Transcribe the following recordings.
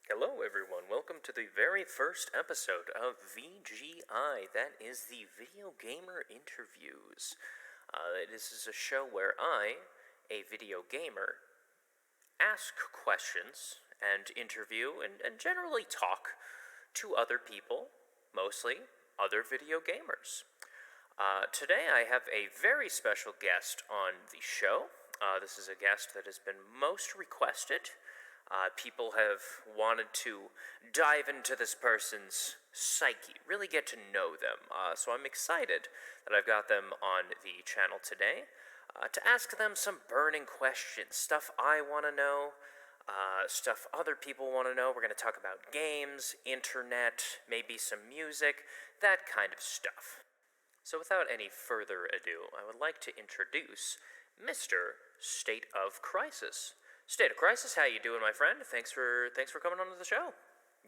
Hello, everyone. Welcome to the very first episode of VGI. That is the Video Gamer Interviews. This is a show where I, a video gamer, ask questions and interview and generally talk to other people, mostly other video gamers. Today I have a very special guest on the show. This is a guest that has been most requested. People have wanted to dive into this person's psyche, really get to know them. So I'm excited that I've got them on the channel today to ask them some burning questions, stuff I want to know, stuff other people want to know. We're going to talk about games, internet, maybe some music, that kind of stuff. So without any further ado, I would like to introduce Mr. Stateofcrisis. Stateofcrisis, how you doing, my friend? Thanks for coming on to the show.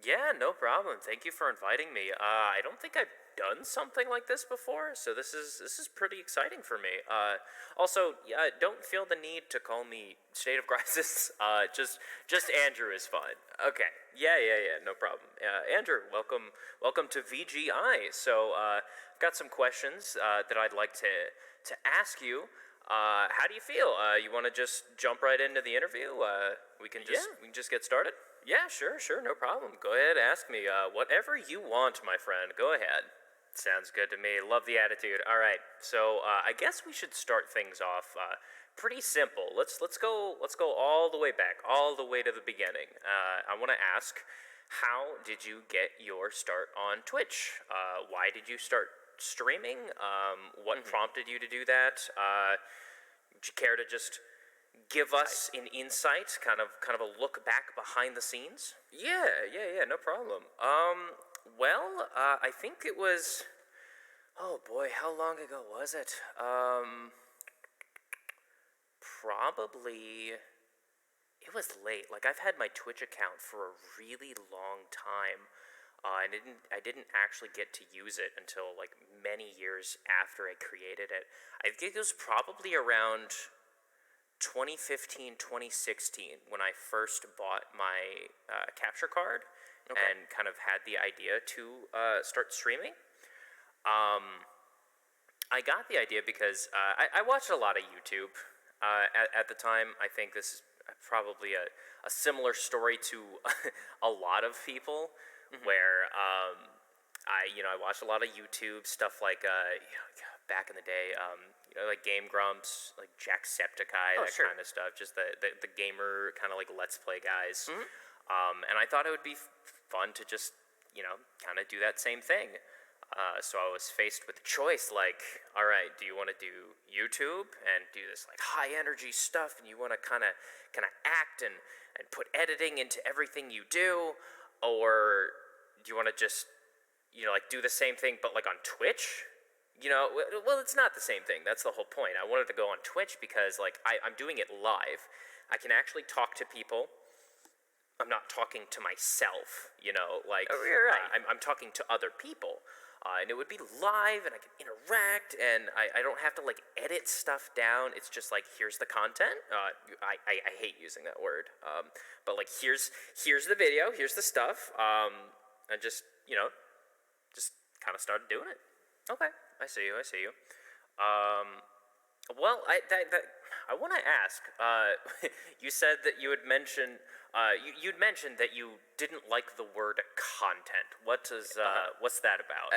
Yeah, no problem. Thank you for inviting me. I don't think I've done something like this before, so this is pretty exciting for me. Also, don't feel the need to call me Stateofcrisis. Just Andrew is fine. Okay. Yeah. No problem. Andrew, welcome to VGI. So, got some questions that I'd like to ask you. How do you feel? You want to just jump right into the interview? We can just get started? Yeah, sure, no problem. Go ahead, ask me. Whatever you want, my friend. Go ahead. Sounds good to me. Love the attitude. All right. So, I guess we should start things off pretty simple. Let's go all the way back, all the way to the beginning. I want to ask, how did you get your start on Twitch? Why did you start streaming? What prompted you to do that? Would you care to just give us an insight, kind of a look back behind the scenes? Yeah, no problem. Well, I think it was, oh boy, how long ago was it? Probably, it was late. Like, I've had my Twitch account for a really long time. I didn't actually get to use it until like many years after I created it. I think it was probably around 2015, 2016 when I first bought my capture card and kind of had the idea to start streaming. I got the idea because I watched a lot of YouTube at the time. I think this is probably a similar story to a lot of people. Where I watched a lot of YouTube stuff like back in the day, like Game Grumps, like Jacksepticeye, that kind of stuff. Just the gamer kind of like Let's Play guys. And I thought it would be fun to just kind of do that same thing. So I was faced with the choice, like, all right, do you want to do YouTube and do this like high energy stuff, and you want to kind of act and put editing into everything you do, or do you want to just, like do the same thing but like on Twitch? Well, it's not the same thing. That's the whole point. I wanted to go on Twitch because like I'm doing it live. I can actually talk to people. I'm not talking to myself, like you're right. I'm talking to other people. And it would be live, and I can interact, and I don't have to like edit stuff down. It's just like, here's the content. I hate using that word, but like here's the video, here's the stuff, and just kind of started doing it. Okay, I see you. Well, I want to ask. You said that you had mentioned. You'd mentioned that you didn't like the word content. What's that about?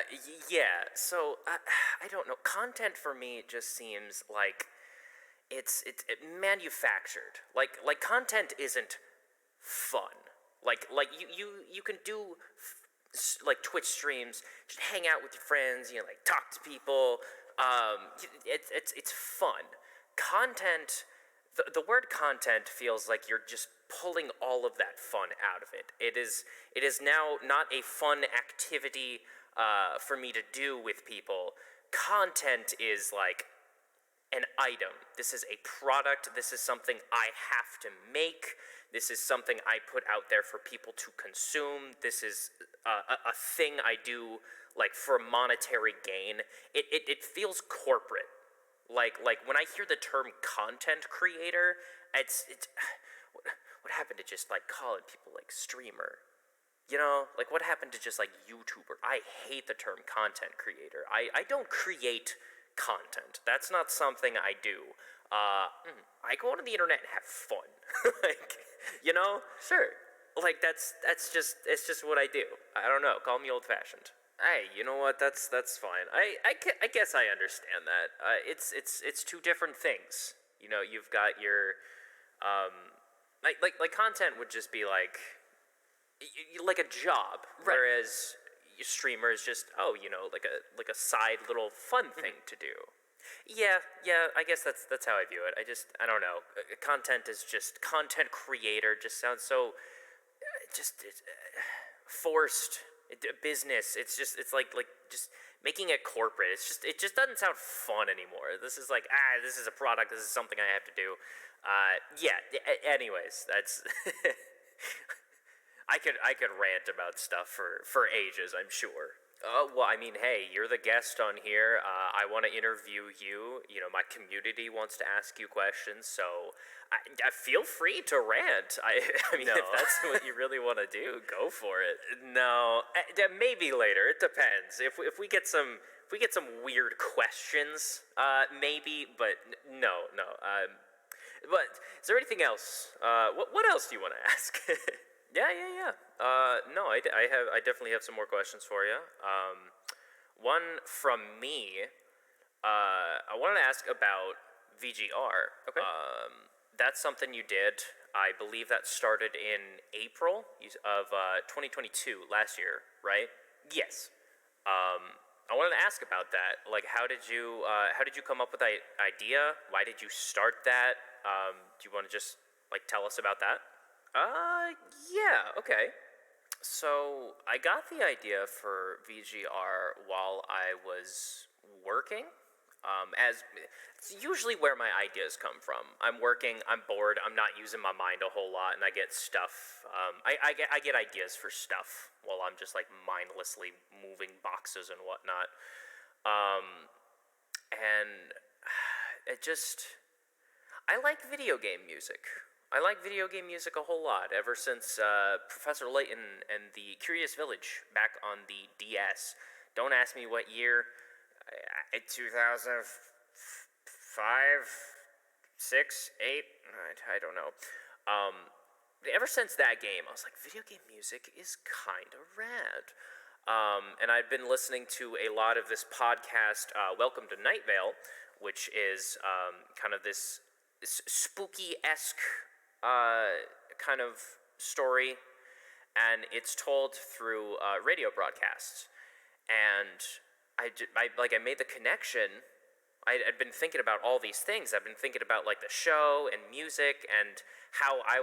Yeah. So I don't know. Content for me just seems like it's manufactured. Like content isn't fun. Like you can do like Twitch streams, just hang out with your friends, like talk to people. It's fun. Content. The word content feels like you're just pulling all of that fun out of it. It is now not a fun activity for me to do with people. Content is like an item. This is a product. This is something I have to make. This is something I put out there for people to consume. This is a thing I do like for monetary gain. It feels corporate. Like when I hear the term content creator, it's what happened to just like calling people like streamer? like what happened to just like YouTuber? I hate the term content creator. I don't create content. That's not something I do. I go on the internet and have fun. Like, Sure. like it's just what I do. I don't know. Call me old fashioned. Hey, you know what? That's fine. I guess I understand that. It's two different things. You've got your like content would just be like a job, Right. whereas streamer is just like a side little fun thing to do. Yeah, I guess that's how I view it. I don't know. Content is just content creator. Just sounds so forced. Business. It's like just making it corporate. It just doesn't sound fun anymore. This is like this is a product. This is something I have to do. Yeah. Anyways, that's. I could rant about stuff for ages, I'm sure. Well, I mean, hey, you're the guest on here. I want to interview you. My community wants to ask you questions, so I feel free to rant. I mean, No. if that's what you really want to do, go for it. No. Maybe later. It depends. If we get some weird questions, maybe. But no. But is there anything else? What else do you want to ask? Yeah. No, I definitely have some more questions for you. One from me. I wanted to ask about VGR. Okay. That's something you did. I believe that started in April of 2022, last year, right? Yes. I wanted to ask about that. Like, how did you come up with that idea? Why did you start that? Do you want to just tell us about that? Yeah. Okay. So I got the idea for VGR while I was working. As it's usually where my ideas come from. I'm working, I'm bored, I'm not using my mind a whole lot, and I get stuff. I get ideas for stuff while I'm just mindlessly moving boxes and whatnot. And I like video game music. I like video game music a whole lot ever since Professor Layton and the Curious Village back on the DS. Don't ask me what year. 2005, 6, 8. I don't know. Ever since that game, I was like, video game music is kind of rad. And I've been listening to a lot of this podcast, Welcome to Night Vale, which is kind of this spooky-esque kind of story, and it's told through radio broadcasts. And I made the connection. I'd been thinking about all these things. I've been thinking about the show and music and how I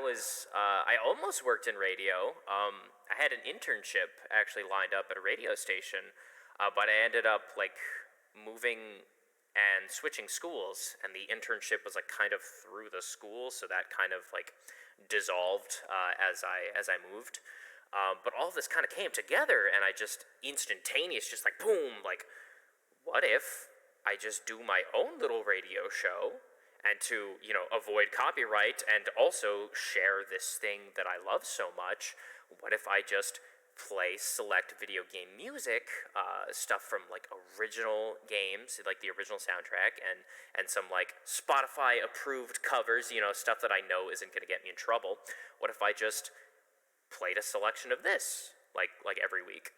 almost worked in radio. I had an internship actually lined up at a radio station, but I ended up moving and switching schools, and the internship was kind of through the school, so that kind of dissolved as I moved. But all of this kind of came together, and I just instantaneous, just boom, what if I just do my own little radio show, and to avoid copyright and also share this thing that I love so much, what if I just play select video game music, stuff from original games, the original soundtrack, and some Spotify approved covers, stuff that I know isn't going to get me in trouble. What if I just played a selection of this every week?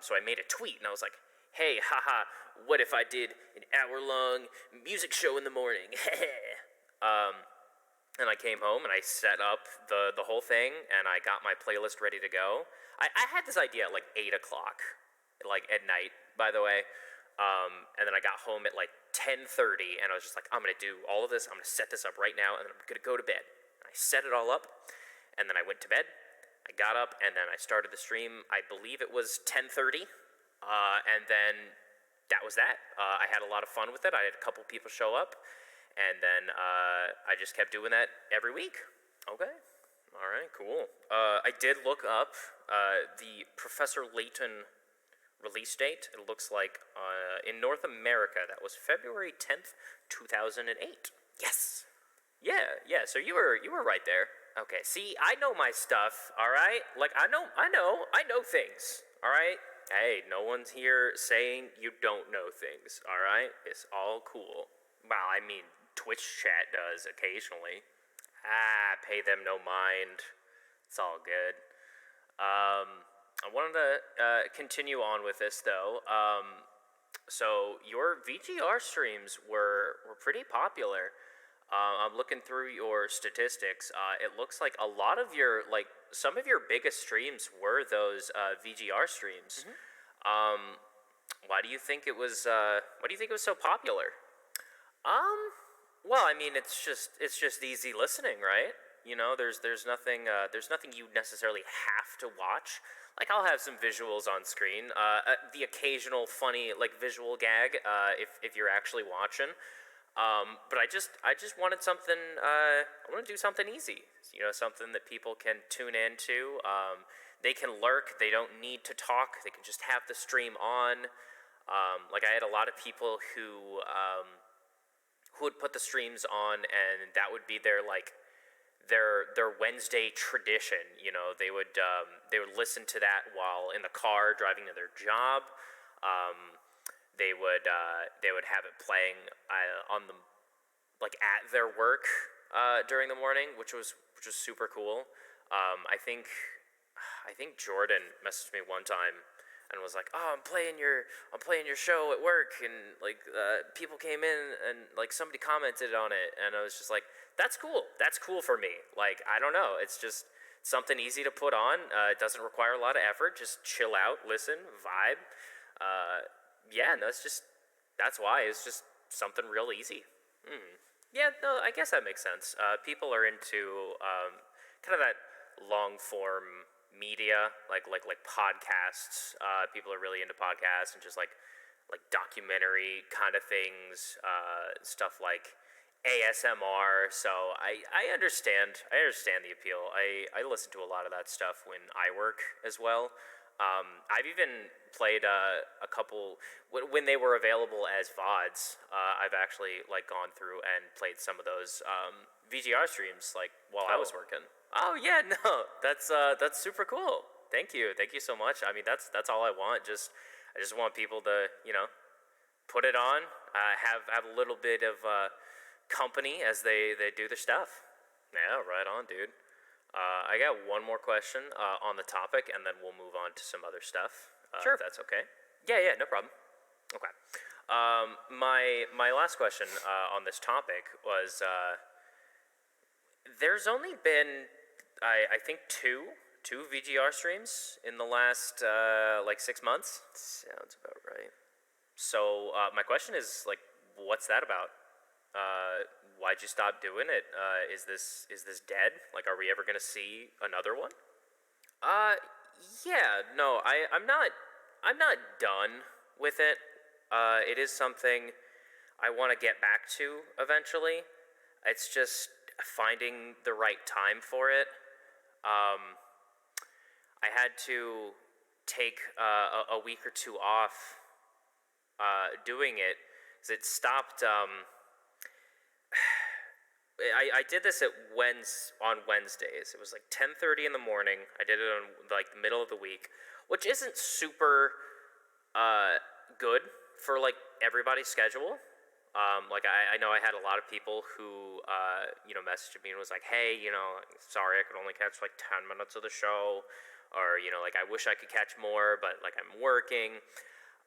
So I made a tweet and I was like, hey, haha, what if I did an hour-long music show in the morning? And I came home and I set up the whole thing, and I got my playlist ready to go. I had this idea at 8 o'clock, at night, by the way. And then I got home at 10:30, and I was just I'm going to do all of this. I'm going to set this up right now, and then I'm going to go to bed. I set it all up, and then I went to bed. I got up, and then I started the stream. I believe it was 10:30, and then that was that. I had a lot of fun with it. I had a couple people show up. And then I just kept doing that every week. Okay. All right, cool. I did look up the Professor Layton release date. It looks like in North America, that was February 10th, 2008. Yes. Yeah, so you were right there. Okay, see, I know my stuff, alright? Like, I know things, alright? Hey, no one's here saying you don't know things, alright? It's all cool. Well, I mean, Twitch chat does occasionally. Pay them no mind. It's all good. I wanted to continue on with this, though. So your VGR streams were pretty popular. I'm looking through your statistics. It looks like a lot of your some of your biggest streams were those VGR streams. Why do you think it was? Why do you think it was so popular? Well, I mean, it's just easy listening, right? You know, there's nothing you necessarily have to watch. Like, I'll have some visuals on screen, the occasional funny visual gag, if you're actually watching. But I just wanted something. I want to do something easy. You know, something that people can tune into. They can lurk. They don't need to talk. They can just have the stream on. I had a lot of people who would put the streams on, and that would be their their Wednesday tradition. You know, they would listen to that while in the car driving to their job. They would have it playing on the at their work during the morning, which was super cool. I think Jordan messaged me one time and was like, "Oh, I'm playing your show at work," and people came in and somebody commented on it, and I was just like, "That's cool. That's cool for me." Like, I don't know, it's just something easy to put on. It doesn't require a lot of effort. Just chill out, listen, vibe. Yeah, that's why it's just something real easy. Yeah, no, I guess that makes sense. People are into kind of that long form media, like podcasts. People are really into podcasts and just like documentary kind of things, stuff like ASMR. So I understand the appeal. I listen to a lot of that stuff when I work as well. I've even played a couple when they were available as VODs. I've actually gone through and played some of those VGR streams while I was working. Oh yeah, no, that's super cool. Thank you so much. I mean, that's all I want. I just want people to put it on, have a little bit of company as they do their stuff. Yeah, right on, dude. I got one more question on the topic, and then we'll move on to some other stuff. Sure. If that's okay. Yeah, no problem. Okay. My last question on this topic was, there's only been, I think, two VGR streams in the last 6 months. Sounds about right. So my question is, what's that about? Why'd you stop doing it? Is this dead? Are we ever gonna see another one? Yeah, no, I'm not done with it. It is something I want to get back to eventually. It's just finding the right time for it. I had to take a week or two off doing it because it stopped. I did this on Wednesdays. It was 10:30 in the morning. I did it on the middle of the week, which isn't super good for everybody's schedule. I know I had a lot of people who messaged me and was like, "Hey, sorry, I could only catch 10 minutes of the show," or I wish I could catch more, but I'm working.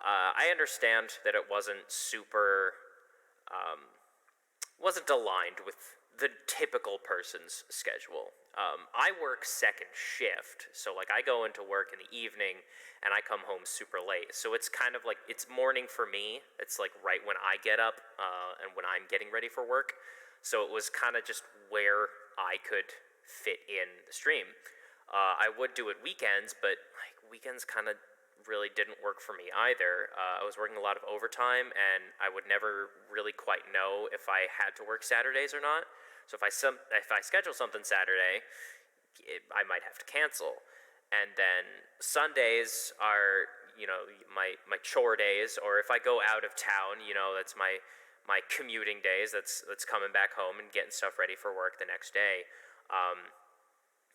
I understand that it wasn't super wasn't aligned with the typical person's schedule. I work second shift, so I go into work in the evening and I come home super late. So it's kind of it's morning for me. It's right when I get up and when I'm getting ready for work. So it was kind of just where I could fit in the stream. I would do it weekends, but weekends kind of really didn't work for me either. I was working a lot of overtime, and I would never really quite know if I had to work Saturdays or not. So if I schedule something Saturday, I might have to cancel. And then Sundays are my chore days, or if I go out of town, that's my commuting days. That's coming back home and getting stuff ready for work the next day.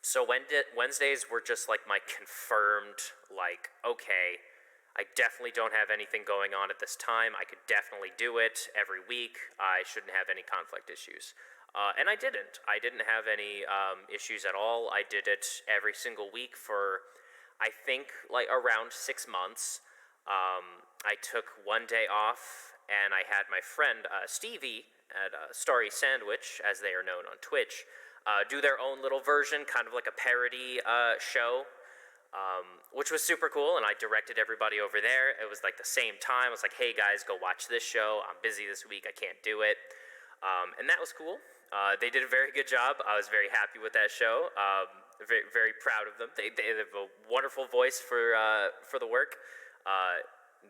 So Wednesdays were just like my confirmed, like, okay, I definitely don't have anything going on at this time. I could definitely do it every week. I shouldn't have any conflict issues. And I didn't. I didn't have any issues at all. I did it every single week for, I think, like around 6 months. I took one day off, and I had my friend Stevie at Starry Sandwich, as they are known on Twitch, do their own little version, kind of like a parody show, which was super cool, and I directed everybody over there. It was like the same time. I was like, hey guys, go watch this show. I'm busy this week. I can't do it. And that was cool. They did a very good job. I was very happy with that show. Very, very proud of them. They have a wonderful voice for the work.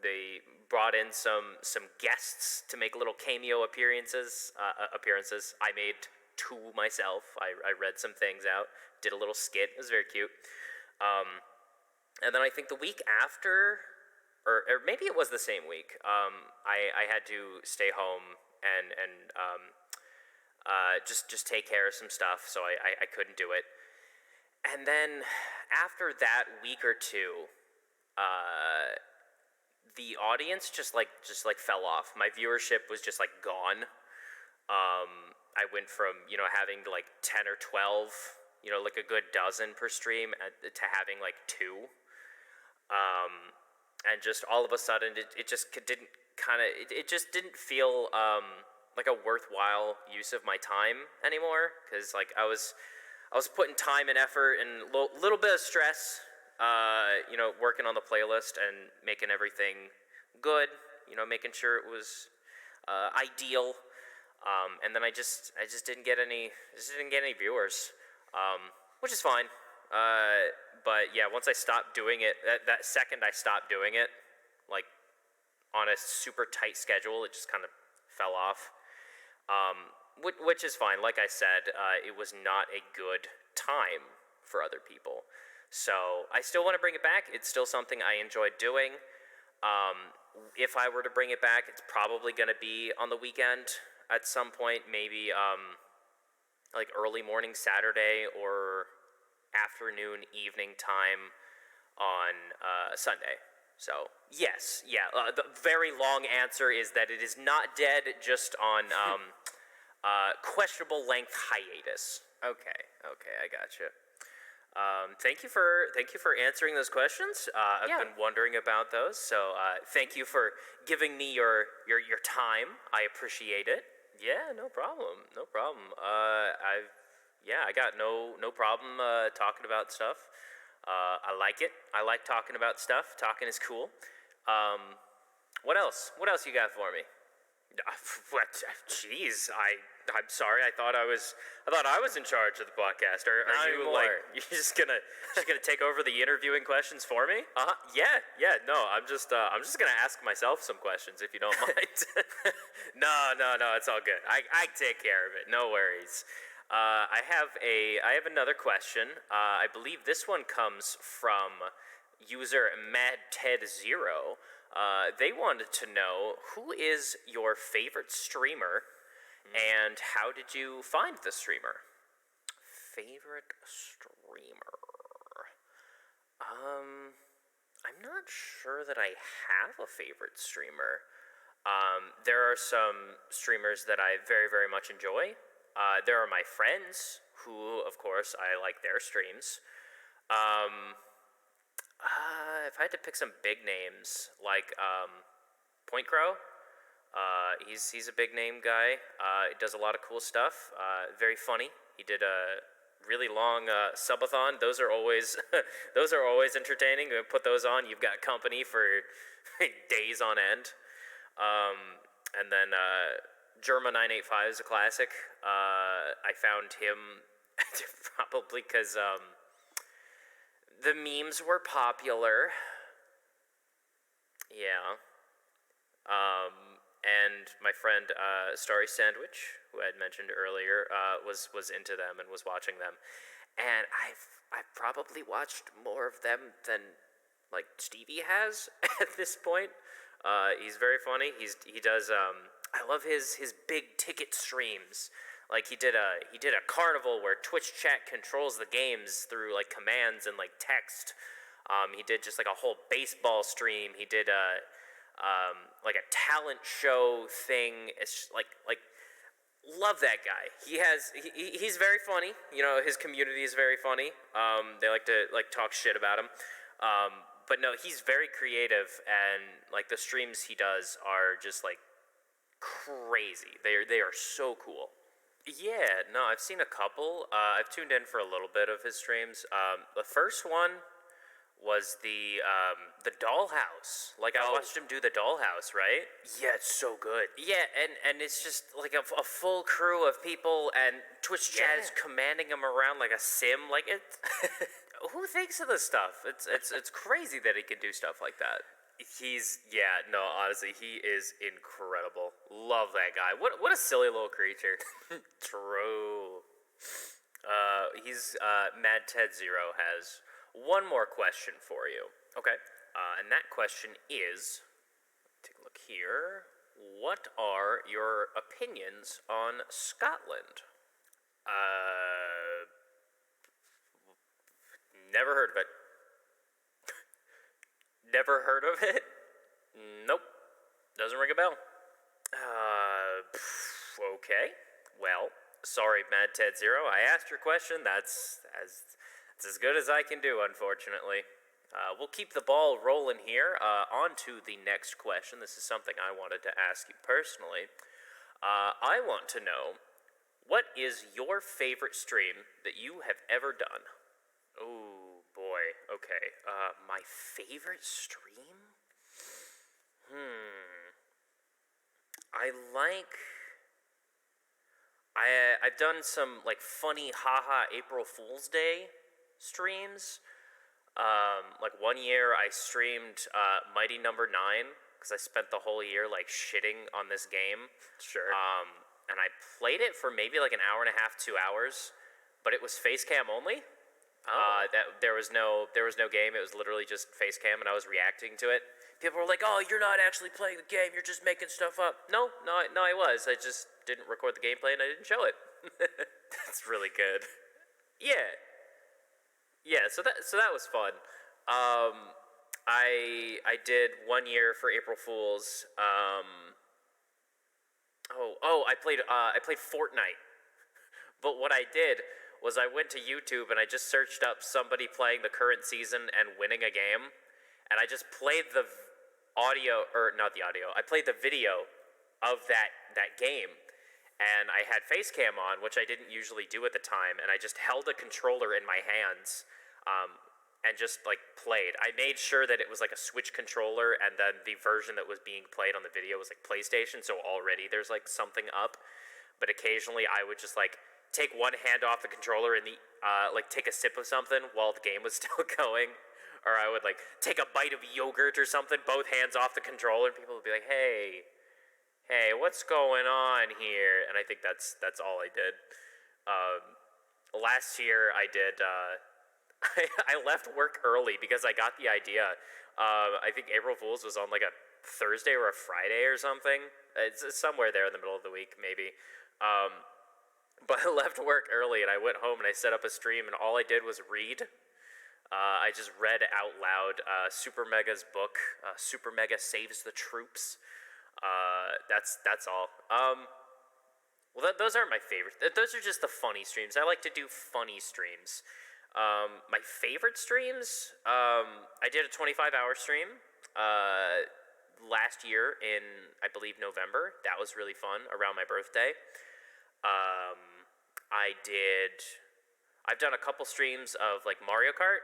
They brought in some guests to make little cameo appearances. I made 2 myself. I read some things out, did a little skit. It was very cute. And then I think the week after, or maybe it was the same week, I had to stay home and just take care of some stuff, so I couldn't do it. And then after that week or two, the audience just fell off. My viewership was just like gone. I went from, having like 10 or 12, like a good dozen per stream to having like 2. And just all of a sudden it just didn't feel like a worthwhile use of my time anymore, because like I was putting time and effort and a little bit of stress, working on the playlist and making everything good, making sure it was ideal. And then I just didn't get any viewers, which is fine. But yeah, once I stopped doing it, that second I stopped doing it, like on a super tight schedule, it just kind of fell off. Which is fine. Like I said, it was not a good time for other people. So I still want to bring it back. It's still something I enjoyed doing. If I were to bring it back, it's probably going to be on the weekend at some point, maybe like early morning Saturday or afternoon, evening time on Sunday. So yes, yeah. The very long answer is that it is not dead, just on questionable length hiatus. Okay, I gotcha. Thank you for answering those questions. I've been wondering about those, so thank you for giving me your time. I appreciate it. Yeah, no problem. I got no problem talking about stuff. I like it. I like talking about stuff. Talking is cool. What else? What else you got for me? What? Jeez, I'm sorry. I thought I was in charge of the podcast. Are you like you're just gonna take over the interviewing questions for me? Yeah. No, I'm just gonna ask myself some questions if you don't mind. No. It's all good. I take care of it. No worries. I have another question. I believe this one comes from user MadTed0. They wanted to know, who is your favorite streamer, and how did you find the streamer? Favorite streamer? I'm not sure that I have a favorite streamer. There are some streamers that I very, very much enjoy. There are my friends who, of course, I like their streams. If I had to pick some big names, like Point Crow, he's a big name guy. He does a lot of cool stuff. Very funny. He did a really long subathon. Those are always entertaining. Put those on, you've got company for days on end. And then Germa 985 is a classic. I found him probably because the memes were popular. Yeah. And my friend Starry Sandwich, who I had mentioned earlier, was into them and was watching them. And I've probably watched more of them than like Stevie has at this point. He's very funny. He does I love his big ticket streams. Like he did a carnival where Twitch chat controls the games through like commands and like text. He did just like a whole baseball stream. He did like a talent show thing. It's like love that guy. He's very funny. You know, his community is very funny. They like to like talk shit about him. But no, he's very creative, and like the streams he does are just like crazy. They are so cool. Yeah, no, I've seen a couple. I've tuned in for a little bit of his streams. The first one was the Dollhouse. Like I watched him do the Dollhouse, right? Yeah, it's so good. Yeah, and it's just like a full crew of people, and Twitch chat is commanding him around like a sim. Like it, who thinks of this stuff? It's crazy that he can do stuff like that. Honestly, he is incredible. Love that guy. What a silly little creature. True. He's Mad Ted Zero has one more question for you. Okay. And that question is, take a look here. What are your opinions on Scotland? Never heard of it. Never heard of it? Nope. Doesn't ring a bell. Okay. Well, sorry, Mad Ted Zero. I asked your question. That's as good as I can do, unfortunately. We'll keep the ball rolling here. On to the next question. This is something I wanted to ask you personally. I want to know, what is your favorite stream that you have ever done? Oh, boy. Okay. My favorite stream? I've done some like funny haha April Fool's Day streams. Like one year I streamed Mighty Number 9 because I spent the whole year like shitting on this game. Sure. And I played it for maybe like an hour and a half, 2 hours, but it was face cam only. That there was no game. It was literally just face cam, and I was reacting to it. People were like, "Oh, you're not actually playing the game. You're just making stuff up." No, I was. I just didn't record the gameplay and I didn't show it. That's really good. Yeah. So that was fun. I did 1 year for April Fools. I played Fortnite. But what I did was I went to YouTube and I just searched up somebody playing the current season and winning a game, and I just played the I played the video of that game, and I had face cam on, which I didn't usually do at the time, and I just held a controller in my hands, and just like played. I made sure that it was like a Switch controller, and then the version that was being played on the video was like PlayStation, so already there's like something up. But occasionally I would just like take one hand off the controller and like take a sip of something while the game was still going, or I would like take a bite of yogurt or something, both hands off the controller, and people would be like, hey, what's going on here? And I think that's all I did. Last year I did, I left work early because I got the idea. I think April Fool's was on like a Thursday or a Friday or something. It's somewhere there in the middle of the week, maybe. But I left work early and I went home and I set up a stream, and all I did was read. I just read out loud Super Mega's book, Super Mega Saves the Troops. That's all. Well, those aren't my favorites. Those are just the funny streams. I like to do funny streams. My favorite streams, I did a 25-hour stream last year in, I believe, November. That was really fun, around my birthday. I've done a couple streams of like Mario Kart,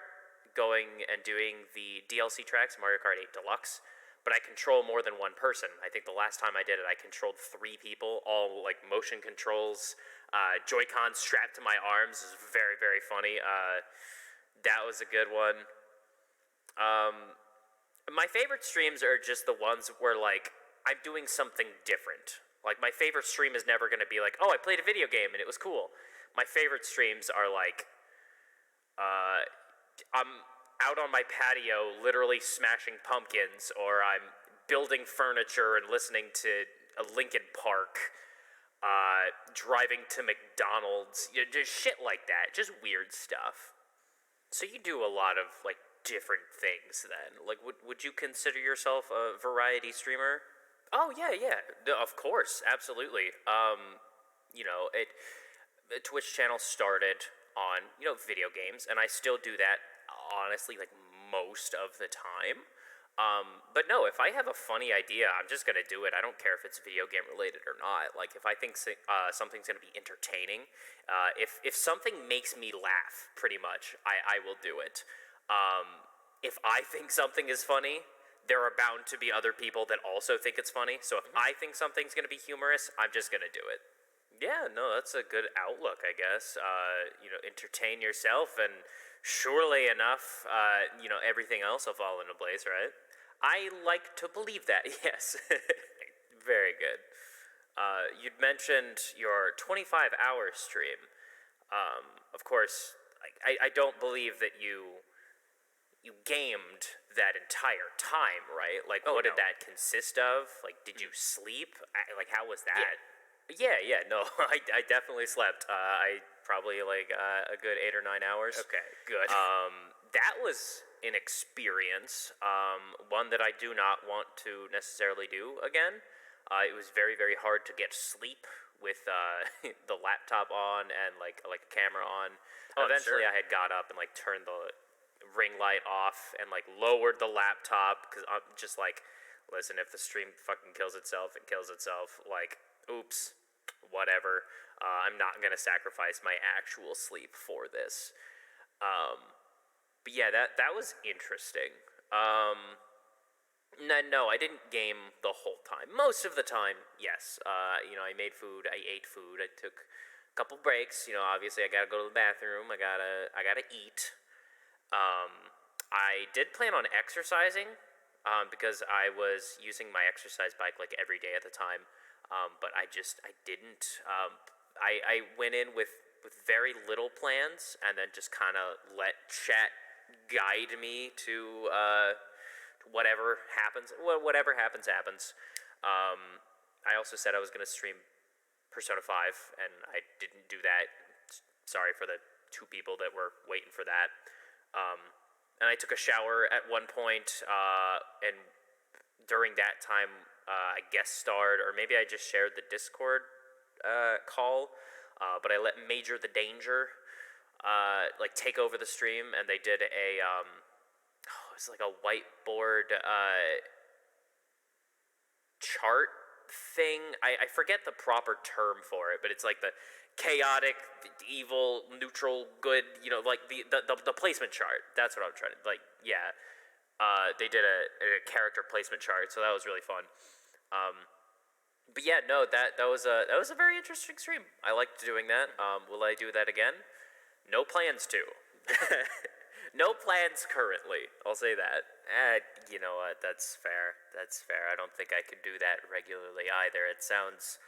going and doing the DLC tracks, Mario Kart 8 Deluxe, but I control more than one person. I think the last time I did it, I controlled 3 people, all like motion controls, Joy-Cons strapped to my arms. It was very, very funny. That was a good one. My favorite streams are just the ones where like I'm doing something different. Like my favorite stream is never going to be like, oh, I played a video game and it was cool. My favorite streams are like, I'm out on my patio literally smashing pumpkins, or I'm building furniture and listening to a Linkin Park. driving to McDonald's, just shit like that, just weird stuff. So you do a lot of like different things then. Like, would you consider yourself a variety streamer? Oh yeah, yeah, of course, absolutely. The Twitch channel started on video games, and I still do that honestly like most of the time. But no, if I have a funny idea, I'm just gonna do it. I don't care if it's video game related or not. Like if I think something's gonna be entertaining, if something makes me laugh, pretty much, I will do it. If I think something is funny, there are bound to be other people that also think it's funny. So if I think something's gonna be humorous, I'm just gonna do it. Yeah, no, that's a good outlook, I guess. Entertain yourself, and surely enough, everything else will fall into place, right? I like to believe that, yes. Very good. You'd mentioned your 25-hour stream. Of course, I don't believe that you gamed that entire time, right? Like, what did that consist of? Like, did you sleep? Like, how was that? Yeah, no, I definitely slept. I probably like a good 8 or 9 hours. Okay, good. That was an experience, one that I do not want to necessarily do again. It was very, very hard to get sleep with the laptop on and like a camera on. Eventually, I had got up and like turned the ring light off and like lowered the laptop because I'm just like, listen, if the stream fucking kills itself, it kills itself. Like, oops, whatever. I'm not gonna sacrifice my actual sleep for this. But yeah, that was interesting. No, I didn't game the whole time. Most of the time, yes. I made food. I ate food. I took a couple breaks. Obviously, I gotta go to the bathroom. I gotta eat. I did plan on exercising, because I was using my exercise bike like every day at the time. But I didn't. I went in with very little plans, and then just kind of let chat guide me to whatever happens. Whatever happens, happens. I also said I was going to stream Persona 5, and I didn't do that. Sorry for the 2 people that were waiting for that. And I took a shower at one point, and during that time, I guest starred, or maybe I just shared the Discord call, but I let Major the Danger take over the stream, and they did it was like a whiteboard chart thing. I forget the proper term for it, but it's like the chaotic, evil, neutral, good, the placement chart. That's what I'm trying to, yeah. They did a character placement chart, so that was really fun. But yeah, no, that was a very interesting stream. I liked doing that. Will I do that again? No plans to. No plans currently. I'll say that. You know what? That's fair. That's fair. I don't think I could do that regularly either. It sounds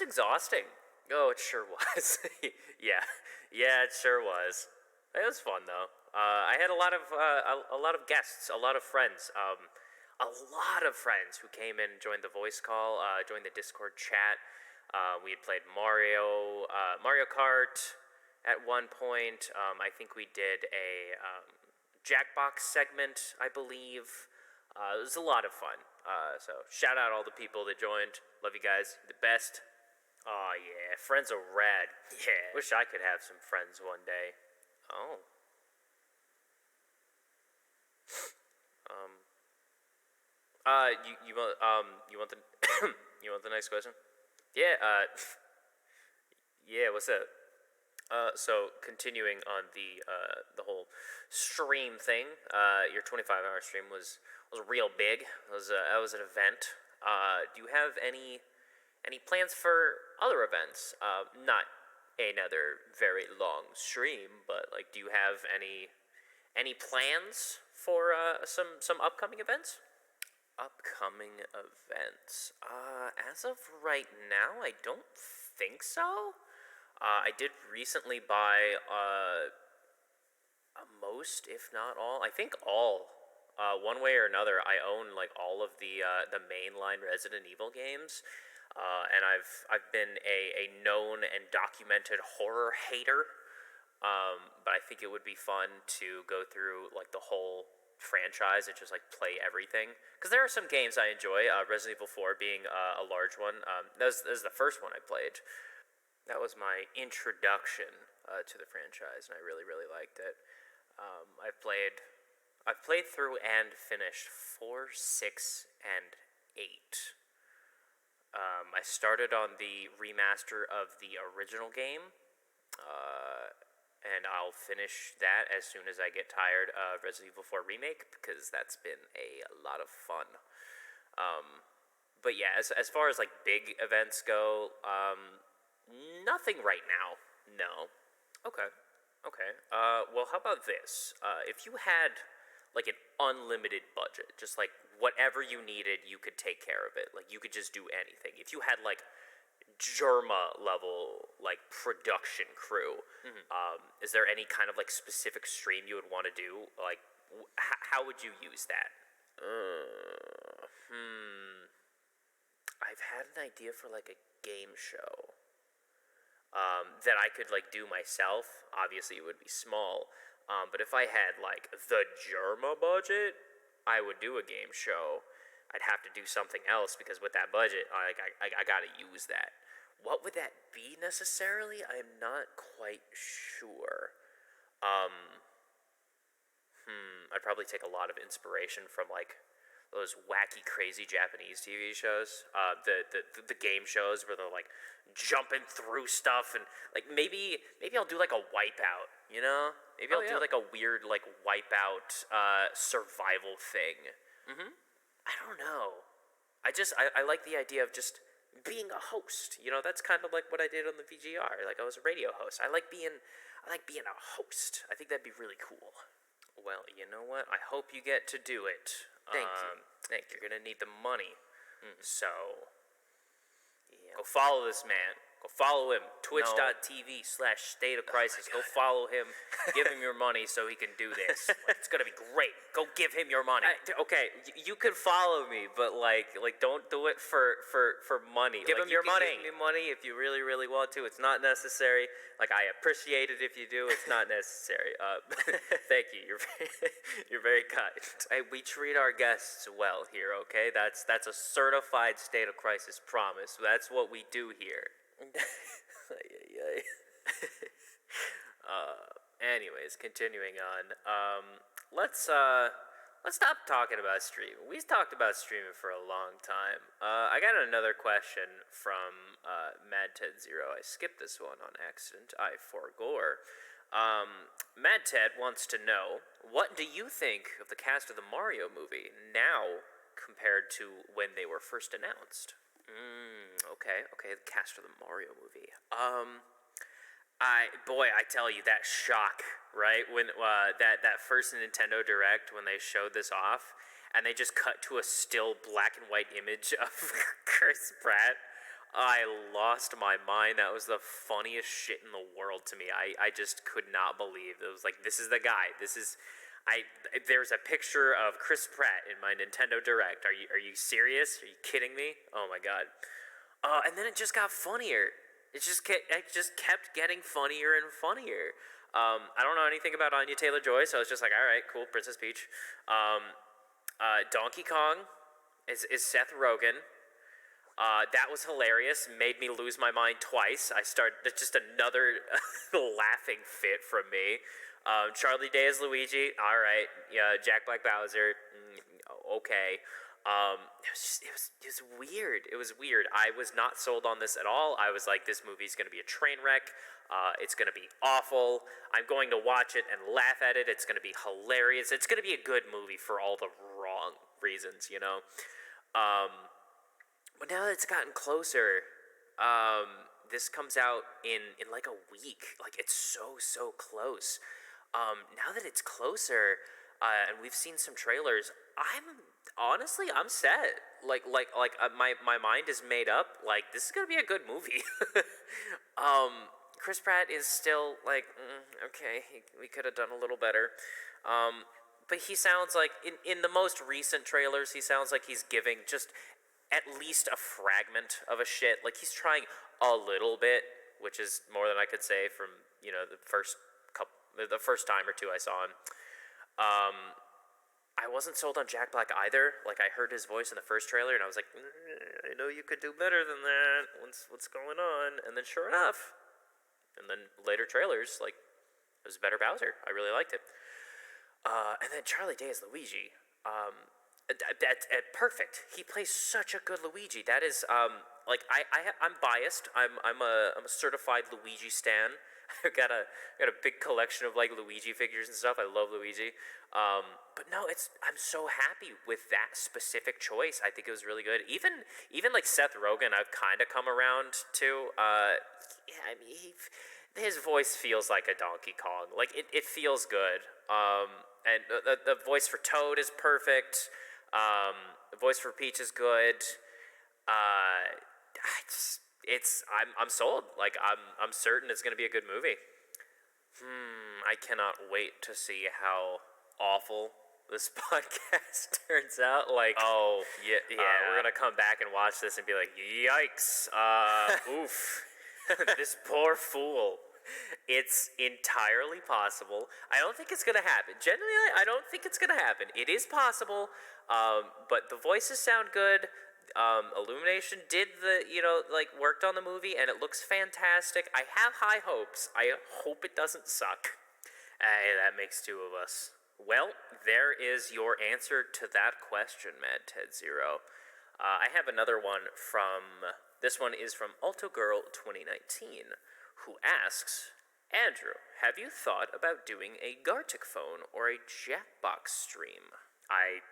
exhausting. Oh, it sure was. Yeah, it sure was. It was fun though. I had a lot of guests, a lot of friends. A lot of friends who came in, joined the voice call, joined the Discord chat. We had played Mario Kart at one point. I think we did a Jackbox segment, I believe. It was a lot of fun. So shout out all the people that joined. Love you guys. You're the best. Oh yeah, friends are rad. Yeah. Wish I could have some friends one day. Oh. You want the you want the next question? Yeah. Yeah. What's up? So continuing on the whole stream thing, your 25-hour stream was real big. That was an event. Do you have any plans for other events? Not another very long stream, but do you have any plans for some upcoming events? Upcoming events. As of right now, I don't think so. I did recently buy most, if not all. I think all. One way or another, I own all of the mainline Resident Evil games. And I've been a known and documented horror hater. But I think it would be fun to go through like the whole franchise and just like play everything. Because there are some games I enjoy. Resident Evil 4 being a large one. That was the first one I played. That was my introduction to the franchise, and I really really liked it. I've played through and finished 4, 6, and 8. I started on the remaster of the original game, and I'll finish that as soon as I get tired of Resident Evil 4 Remake, because that's been a lot of fun. But yeah, as far as like big events go, nothing right now. No. Okay. Well, how about this? If you had like an unlimited budget, just like whatever you needed, you could take care of it. Like you could just do anything. If you had like Germa level like production crew, is there any kind of like specific stream you would want to do? Like, how would you use that? I've had an idea for like a game show that I could like do myself. Obviously, it would be small. But if I had like the Germa budget, I would do a game show. I'd have to do something else because with that budget, I gotta use that. What would that be necessarily? I'm not quite sure. I'd probably take a lot of inspiration from like those wacky, crazy Japanese TV shows. The game shows where they're like jumping through stuff, and like maybe I'll do like a Wipeout. You know, maybe I'll do like a weird like Wipeout survival thing. I don't know. I like the idea of just being a host. You know, that's kind of like what I did on the VGR. Like I was a radio host. I like being a host. I think that'd be really cool. Well, you know what? I hope you get to do it. Thank you. You're gonna need the money. So, yeah. Go follow this man. Go follow him. Twitch.tv/Stateofcrisis. Go follow him. Give him your money so he can do this. It's gonna be great. Go give him your money. Okay, you could follow me, but like don't do it for money. Give him your money. Give me money if you really really want to. It's not necessary. Like I appreciate it if you do. It's not necessary. Thank you. You're very kind. Hey, we treat our guests well here. Okay, that's a certified State of Crisis promise. That's what we do here. Anyways, continuing on. Let's stop talking about streaming. We've talked about streaming for a long time. I got another question from Mad Ted Zero. I skipped this one on accident. I forgore. Mad Ted wants to know, what do you think of the cast of the Mario movie now compared to when they were first announced? Okay, the cast of the Mario movie. I tell you, that shock, right? When that first Nintendo Direct, when they showed this off, and they just cut to a still black and white image of Chris Pratt. I lost my mind. That was the funniest shit in the world to me. I just could not believe it. Was like, this is the guy. There's a picture of Chris Pratt in my Nintendo Direct. Are you serious? Are you kidding me? Oh my god. And then it just got funnier. It just kept getting funnier and funnier. I don't know anything about Anya Taylor-Joy, so I was just like, all right, cool, Princess Peach. Donkey Kong is Seth Rogen. That was hilarious. Made me lose my mind twice. That's just another laughing fit from me. Charlie Day as Luigi. All right. Yeah. Jack Black Bowser. Okay. It was weird. It was weird. I was not sold on this at all. I was like, this movie's gonna be a train wreck. It's gonna be awful. I'm going to watch it and laugh at it. It's gonna be hilarious. It's gonna be a good movie for all the wrong reasons, you know. But now that it's gotten closer, this comes out in like a week. Like, it's so close. Now that it's closer, and we've seen some trailers, I'm set. My mind is made up. Like, this is gonna be a good movie. Chris Pratt is still like, okay, we could have done a little better. But he sounds like in the most recent trailers, he sounds like he's giving just at least a fragment of a shit. Like, he's trying a little bit, which is more than I could say from, the first time or two I saw him. I wasn't sold on Jack Black either. Like, I heard his voice in the first trailer, and I was like, I know you could do better than that. What's going on? And then sure enough, and then later trailers, like, it was a better Bowser. I really liked it. And then Charlie Day as Luigi. Perfect. He plays such a good Luigi. That is, I'm biased. I'm a certified Luigi stan. I've got a big collection of like Luigi figures and stuff. I love Luigi. But no, I'm so happy with that specific choice. I think it was really good. Even like Seth Rogen, I've kind of come around to. Yeah, I mean, his voice feels like a Donkey Kong. Like it feels good. And the voice for Toad is perfect. The voice for Peach is good. I'm sold. Like I'm certain it's gonna be a good movie. I cannot wait to see how awful this podcast turns out. Like, oh yeah, we're gonna come back and watch this and be like, yikes, oof, this poor fool. It's entirely possible. I don't think it's gonna happen. Genuinely, I don't think it's gonna happen. It is possible, but the voices sound good. Illumination did worked on the movie, and it looks fantastic. I have high hopes. I hope it doesn't suck. Hey, that makes two of us. Well, there is your answer to that question, Mad Ted Zero. I have another one this one is from AltoGirl2019, who asks, Andrew, have you thought about doing a Gartic phone or a Jackbox stream? I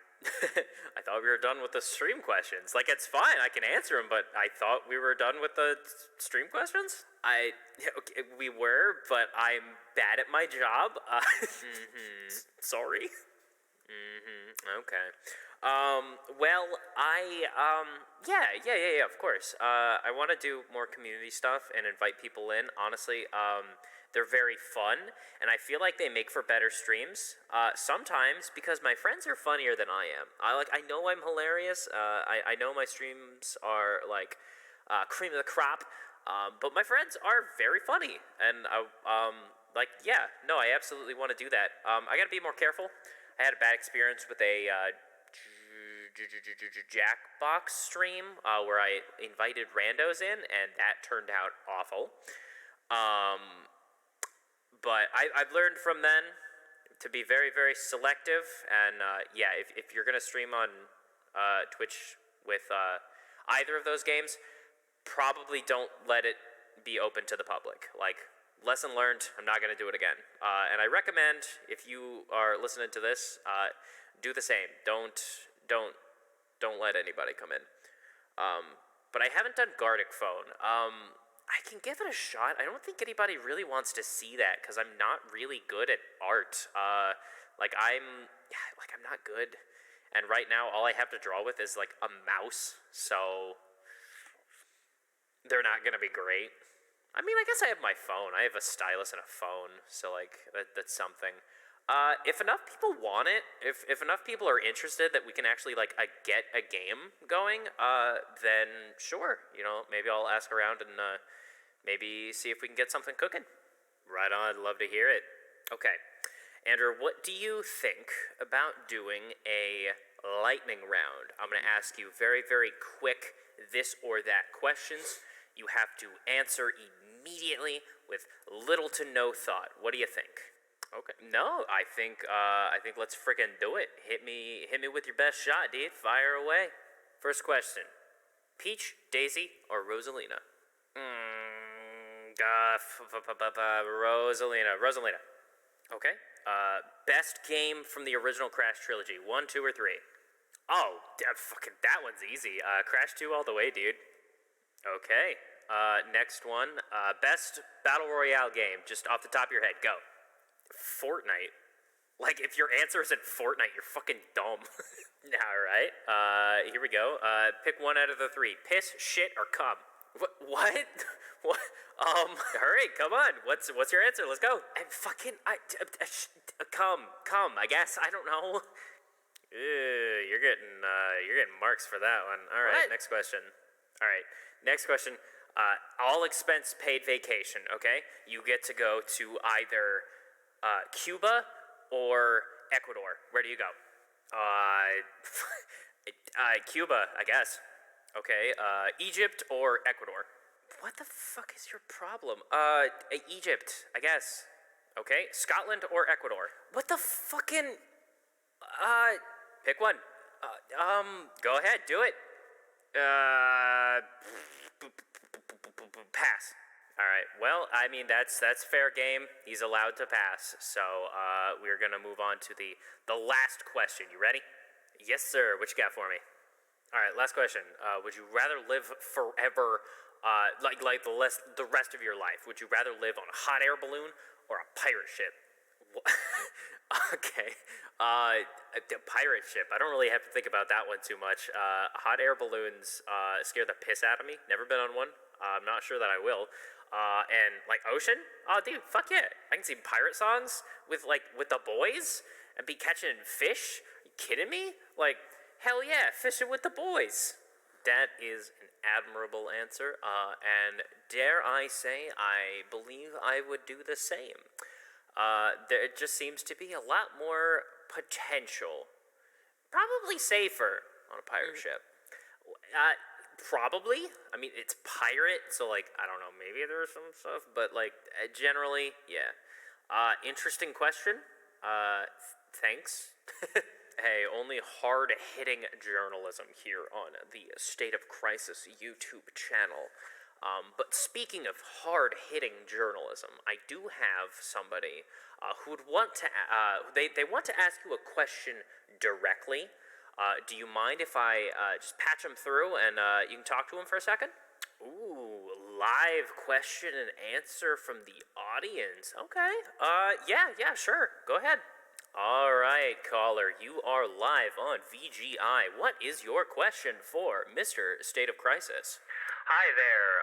thought we were done with the stream questions. Like, it's fine, I can answer them, but I thought we were done with the stream questions? Okay, we were, but I'm bad at my job. Sorry. Okay. Well, yeah, of course. I want to do more community stuff and invite people in. Honestly, they're very fun, and I feel like they make for better streams. Sometimes because my friends are funnier than I am. I know I'm hilarious. I know my streams are like cream of the crop. But my friends are very funny, and I absolutely want to do that. I gotta be more careful. I had a bad experience with a Jackbox stream where I invited randos in, and that turned out awful. But I've learned from then to be very, very selective, and if you're gonna stream on Twitch with either of those games, probably don't let it be open to the public. Like, lesson learned, I'm not going to do it again. And I recommend, if you are listening to this, do the same. Don't let anybody come in. But I haven't done Gartic phone. I can give it a shot. I don't think anybody really wants to see that, because I'm not really good at art. I'm not good. And right now, all I have to draw with is, like, a mouse, so they're not gonna be great. I mean, I guess I have my phone. I have a stylus and a phone, so, like, that's something. If enough people want it, if enough people are interested that we can actually, like, get a game going, then sure, maybe I'll ask around and, maybe see if we can get something cooking. Right on, I'd love to hear it. Okay, Andrew, what do you think about doing a lightning round? I'm gonna ask you very, very quick this or that questions. You have to answer immediately with little to no thought. What do you think? Okay. No, I think let's freaking do it. Hit me with your best shot, dude. Fire away. First question: Peach, Daisy, or Rosalina? Rosalina. Okay. Best game from the original Crash trilogy: 1, 2, or 3? Oh, fucking that one's easy. Crash 2 all the way, dude. Okay. Next one. Best Battle Royale game, just off the top of your head. Go. Fortnite. Like, if your answer isn't Fortnite, you're fucking dumb. Alright. Here we go. Pick one out of the 3. Piss, shit, or cum. What? What? Hurry, come on. What's your answer? Let's go. Cum, I guess. I don't know. Ew, you're getting marks for that one. All right, What? next question. All right, next question. All expense paid vacation. Okay, you get to go to either Cuba or Ecuador. Where do you go? Cuba, I guess. Okay, Egypt or Ecuador. What the fuck is your problem? Egypt, I guess. Okay, Scotland or Ecuador. What the fucking? Pick one. Go ahead, do it. Pass. All right. Well, I mean that's fair game. He's allowed to pass. So we're gonna move on to the last question. You ready? Yes, sir. What you got for me? All right. Last question. Would you rather live forever, the rest of your life? Would you rather live on a hot air balloon or a pirate ship? Okay. A pirate ship. I don't really have to think about that one too much. Hot air balloons scare the piss out of me. Never been on one. I'm not sure that I will. And like ocean? Oh, dude, fuck yeah! I can sing pirate songs with the boys and be catching fish. Are you kidding me? Like, hell yeah, fishing with the boys. That is an admirable answer. And dare I say, I believe I would do the same. There just seems to be a lot more potential. Probably safer on a pirate ship. Probably. I mean, it's pirate, so I don't know. Maybe there's some stuff, but generally, yeah. Interesting question. Thanks. Hey, only hard-hitting journalism here on the State of Crisis YouTube channel. But speaking of hard-hitting journalism, I do have somebody who would want to. They want to ask you a question directly. Do you mind if I just patch them through and you can talk to them for a second? Ooh, live question and answer from the audience. Okay. Yeah, sure. Go ahead. All right, caller, you are live on VGI. What is your question for Mr. State of Crisis? Hi there,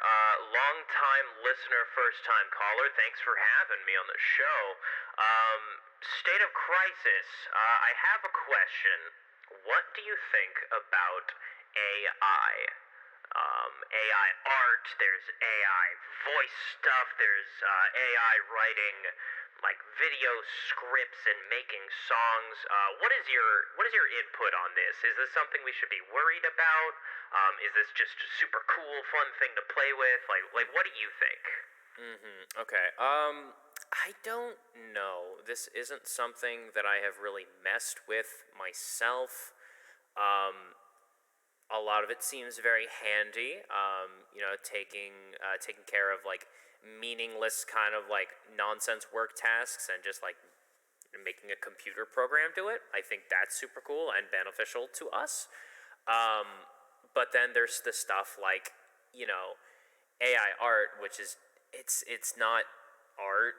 long-time listener, first-time caller. Thanks for having me on the show. State of Crisis, I have a question. What do you think about AI? AI art, there's AI voice stuff, there's AI writing video scripts and making songs. What is your input on this? Is this something we should be worried about? Is this just a super cool, fun thing to play with? What do you think? Okay. I don't know. This isn't something that I have really messed with myself. A lot of it seems very handy. Taking care of meaningless kind of nonsense work tasks and just making a computer program do it. I think that's super cool and beneficial to us. But then there's the stuff AI art, which is it's not art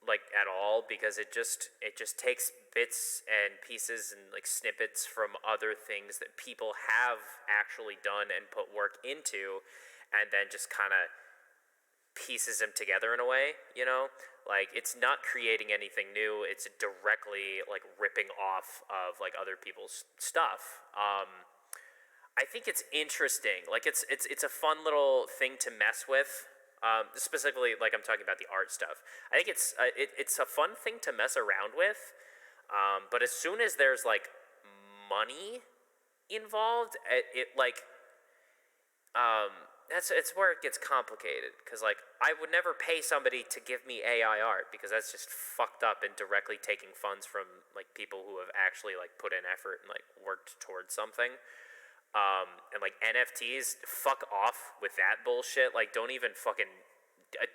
at all, because it just takes bits and pieces and snippets from other things that people have actually done and put work into, and then just kind of pieces them together in a way, it's not creating anything new. It's directly ripping off of other people's stuff. I think it's interesting. It's a fun little thing to mess with. Specifically, I'm talking about the art stuff. I think it's a fun thing to mess around with. But as soon as there's money involved, it's where it gets complicated. Because I would never pay somebody to give me AI art, because that's just fucked up and directly taking funds from people who have actually put in effort and worked towards something. And NFTs, fuck off with that bullshit. Don't even fucking,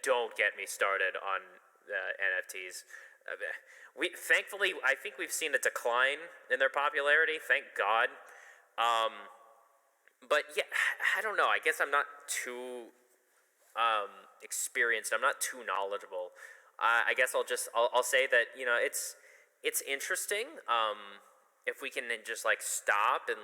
don't get me started on NFTs. Thankfully, I think we've seen a decline in their popularity. Thank God. But yeah, I don't know. I guess I'm not too experienced. I'm not too knowledgeable. I guess I'll say that it's interesting. If we can just stop and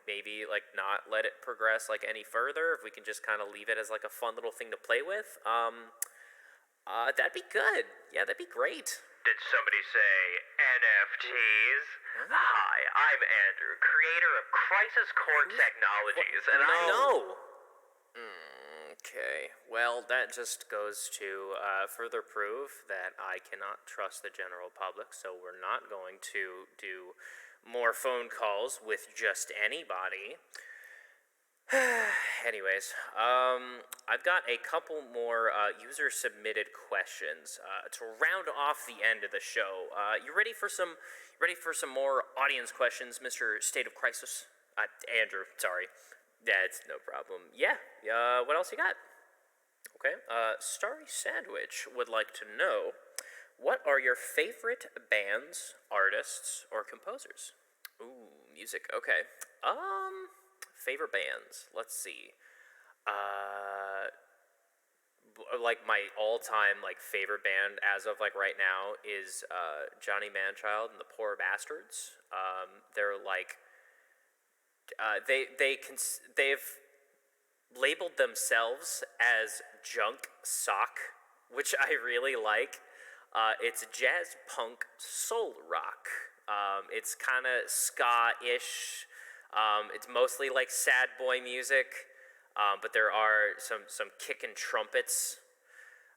maybe not let it progress any further, if we can just kind of leave it as a fun little thing to play with, that'd be good. Yeah, that'd be great. Did somebody say NFTs? Hi, I'm Andrew, creator of Crisis Core Technologies, and I... No. Okay. Well, that just goes to further prove that I cannot trust the general public, so we're not going to do more phone calls with just anybody. Anyways, I've got a couple more user-submitted questions to round off the end of the show. You ready for some more audience questions, Mr. State of Crisis? Andrew, sorry. That's no problem. Yeah. What else you got? Okay. Starry Sandwich would like to know, what are your favorite bands, artists, or composers? Ooh, music. Okay. Favorite bands. Let's see. Like my all-time favorite band as of right now is Johnny Manchild and the Poor Bastards. They're they've labeled themselves as junk sock, which I really like. It's jazz punk soul rock. It's kind of ska-ish. It's mostly sad boy music, but there are some kickin' trumpets.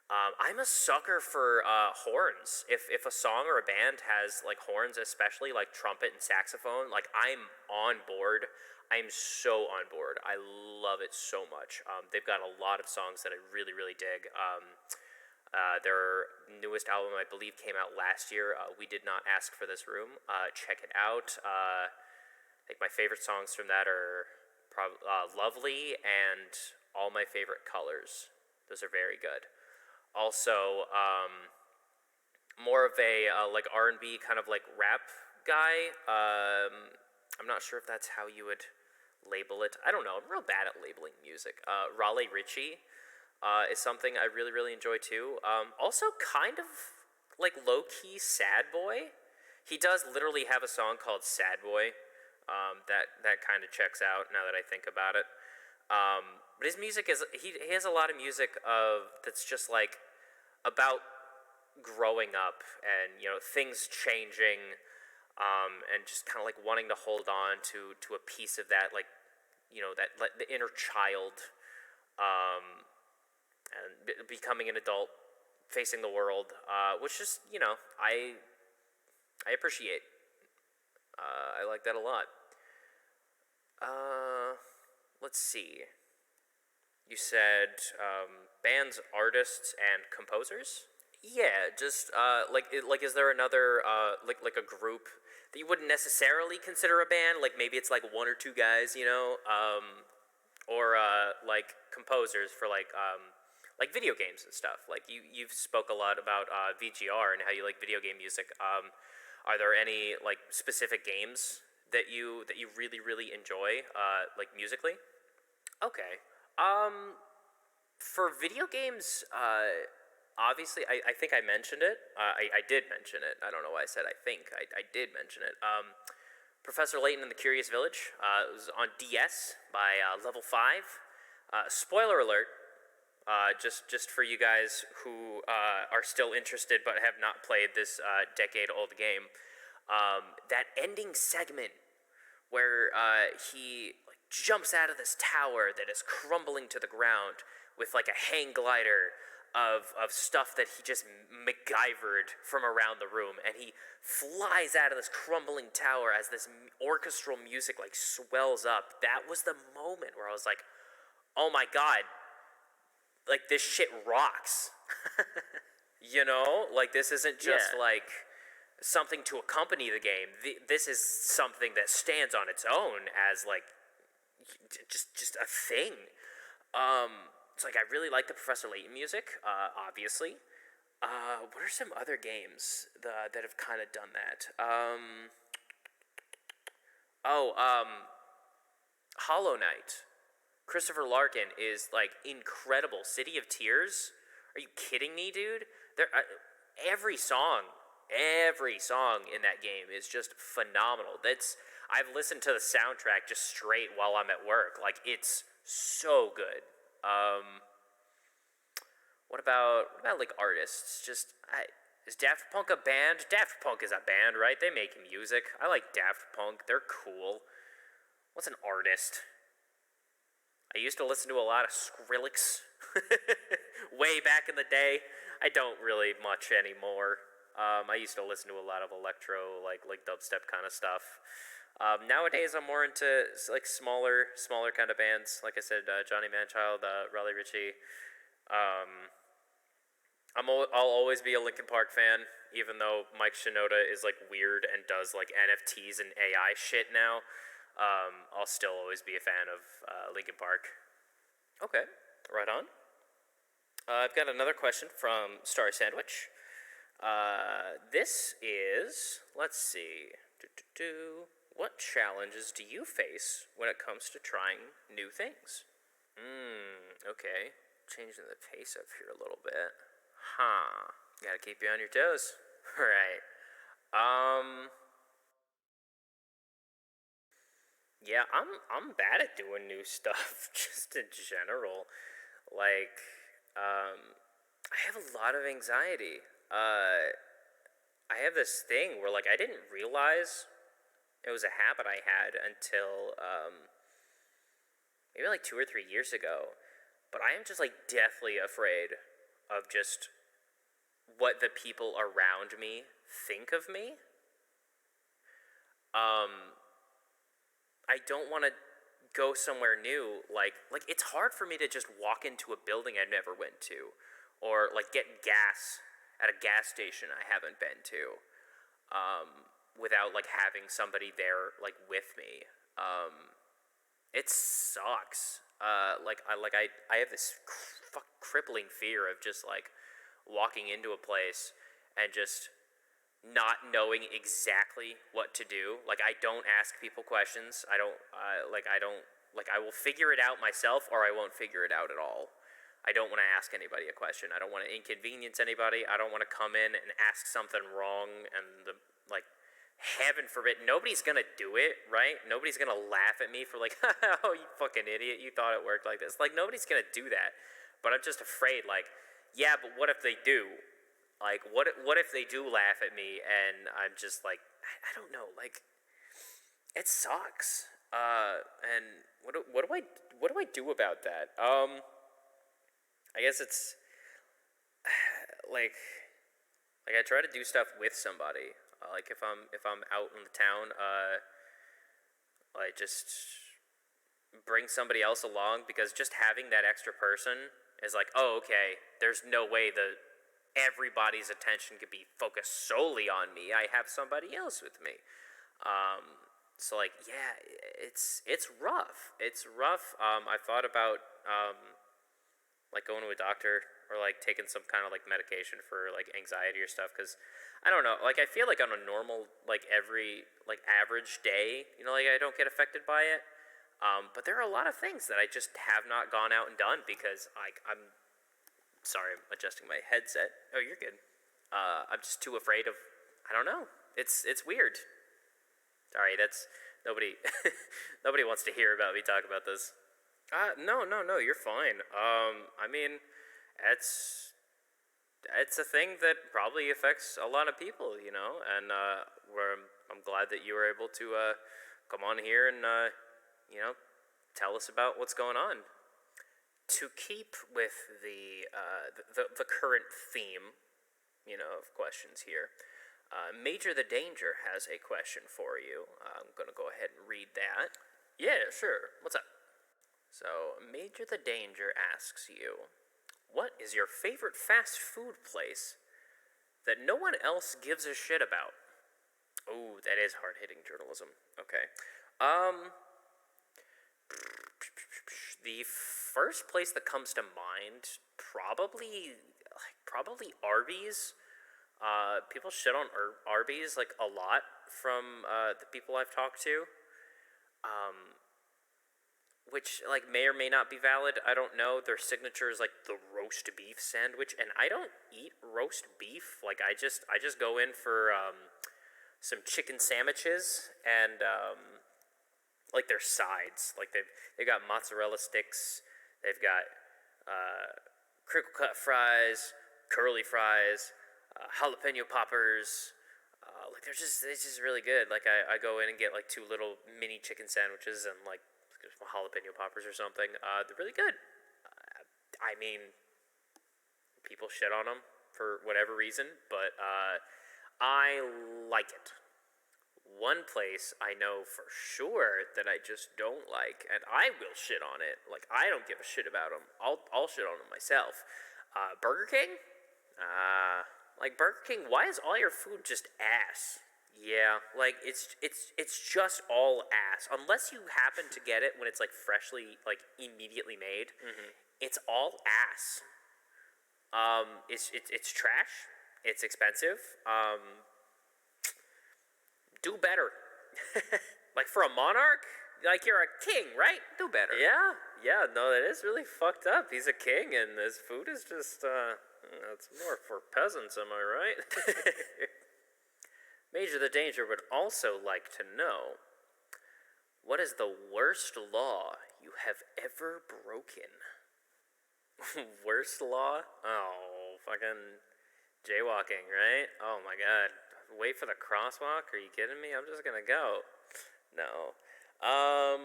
I'm a sucker for horns. If a song or a band has horns, especially trumpet and saxophone, I'm on board. I'm so on board. I love it so much. They've got a lot of songs that I really, really dig. Their newest album, I believe, came out last year. We Did Not Ask for This Room. Check it out. I think my favorite songs from that are Lovely and All My Favorite Colors. Those are very good. Also, more of a R&B kind of rap guy. I'm not sure if that's how you would label it. I don't know. I'm real bad at labeling music. Raleigh Ritchie is something I really, really enjoy too. Also kind of low-key sad boy. He does literally have a song called Sad Boy. That kind of checks out now that I think about it. But his music is, he has a lot of music that's just about growing up and, things changing, and just kind of wanting to hold on to a piece of that, the inner child, and becoming an adult, facing the world, which is, I appreciate. I like that a lot. Let's see. You said bands, artists, and composers? Yeah, just is there another a group that you wouldn't necessarily consider a band? Maybe it's one or two guys, or composers for video games and stuff. You've spoke a lot about VGR and how you like video game music. Are there any specific games that you really, really enjoy musically? Okay. For video games, obviously, I think I mentioned it. I did mention it. I don't know why I said I think. I did mention it. Professor Layton and the Curious Village. It was on DS by Level 5. Spoiler alert. Just for you guys who are still interested but have not played this decade-old game, that ending segment where he jumps out of this tower that is crumbling to the ground with a hang glider of stuff that he just MacGyvered from around the room, and he flies out of this crumbling tower as this orchestral music swells up. That was the moment where I was like, oh my god, this shit rocks. This isn't just something to accompany the game. This is something that stands on its own as just a thing. It's I really like the Professor Layton music, obviously. What are some other games that have kind of done that? Hollow Knight. Christopher Larkin is incredible. City of Tears? Are you kidding me, dude? Every song in that game is just phenomenal. I've listened to the soundtrack just straight while I'm at work. It's so good. What about artists? Is Daft Punk a band? Daft Punk is a band, right? They make music. I like Daft Punk. They're cool. What's an artist? I used to listen to a lot of Skrillex way back in the day. I don't really much anymore. I used to listen to a lot of electro, like dubstep kind of stuff. Nowadays, I'm more into like smaller kind of bands. Like I said, Johnny Manchild, Raleigh Ritchie. I'll always be a Linkin Park fan, even though Mike Shinoda is like weird and does like NFTs and AI shit now. I'll still always be a fan of Linkin Park. Okay, right on. I've got another question from Star Sandwich. This is, let's see, what challenges do you face when it comes to trying new things? Okay, changing the pace up here a little bit. Gotta keep you on your toes. Right. Yeah, I'm bad at doing new stuff, just in general. Like, I have a lot of anxiety. I have this thing where, like, I didn't realize it was a habit I had until, maybe like 2 or 3 years ago. But I am just, like, deathly afraid of just what the people around me think of me. I don't want to go somewhere new. Like it's hard for me to just walk into a building I never went to, or like get gas at a gas station I haven't been to, without like having somebody there like with me. It sucks. I have this crippling fear of just like walking into a place and just not knowing exactly what to do. Like, I don't ask people questions. I will figure it out myself, or I won't figure it out at all. I don't want to ask anybody a question. I don't want to inconvenience anybody. I don't want to come in and ask something wrong and heaven forbid, nobody's gonna do it, right? Nobody's gonna laugh at me for like, oh, you fucking idiot, you thought it worked like this. Like, nobody's gonna do that. But I'm just afraid, like, yeah, but what if they do? Like, what if they do laugh at me and I'm just like, I don't know, like, it sucks. And what do I do about that? I guess it's like I try to do stuff with somebody. Like if I'm out in the town, I just bring somebody else along, because just having that extra person is like, oh, okay, there's no way everybody's attention could be focused solely on me. I have somebody else with me. So like, yeah, it's rough. It's rough. I thought about like going to a doctor, or like taking some kind of like medication for like anxiety or stuff, because I don't know, like I feel like on a normal, like every like average day, you know, like I don't get affected by it. But there are a lot of things that I just have not gone out and done because I'm sorry, I'm adjusting my headset. Oh, you're good. I'm just too afraid of, I don't know. It's weird. Sorry, that's nobody nobody wants to hear about me talk about this. No, you're fine. I mean, it's a thing that probably affects a lot of people, you know, and I'm glad that you were able to come on here and you know, tell us about what's going on. To keep with the current theme, you know, of questions here, Major the Danger has a question for you. I'm gonna go ahead and read that. Yeah, sure. What's up? So, Major the Danger asks you, what is your favorite fast food place that no one else gives a shit about? Oh, that is hard-hitting journalism. Okay. The first place that comes to mind, probably Arby's. People shit on Arby's like a lot from the people I've talked to. Which like may or may not be valid. I don't know. Their signature is like the roast beef sandwich, and I don't eat roast beef. Like I just go in for some chicken sandwiches and like their sides. Like they've got mozzarella sticks. They've got crinkle cut fries, curly fries, jalapeno poppers. Like it's just really good. Like I go in and get like 2 little mini chicken sandwiches and like jalapeno poppers or something. They're really good. I mean, people shit on them for whatever reason, but I like it. One place I know for sure that I just don't like, and I will shit on it. Like I don't give a shit about them. I'll shit on them myself. Burger King. Like Burger King, why is all your food just ass? Yeah, like it's just all ass. Unless you happen to get it when it's like freshly, like immediately made, it's all ass. It's trash. It's expensive. Do better. Like for a monarch, like you're a king, right? Do better. Yeah. No, that is really fucked up. He's a king, and his food is just it's more for peasants. Am I right? Major the Danger would also like to know, what is the worst law you have ever broken? Worst law? Oh, fucking jaywalking, right? Oh my god. Wait for the crosswalk? Are you kidding me? I'm just gonna go. No. I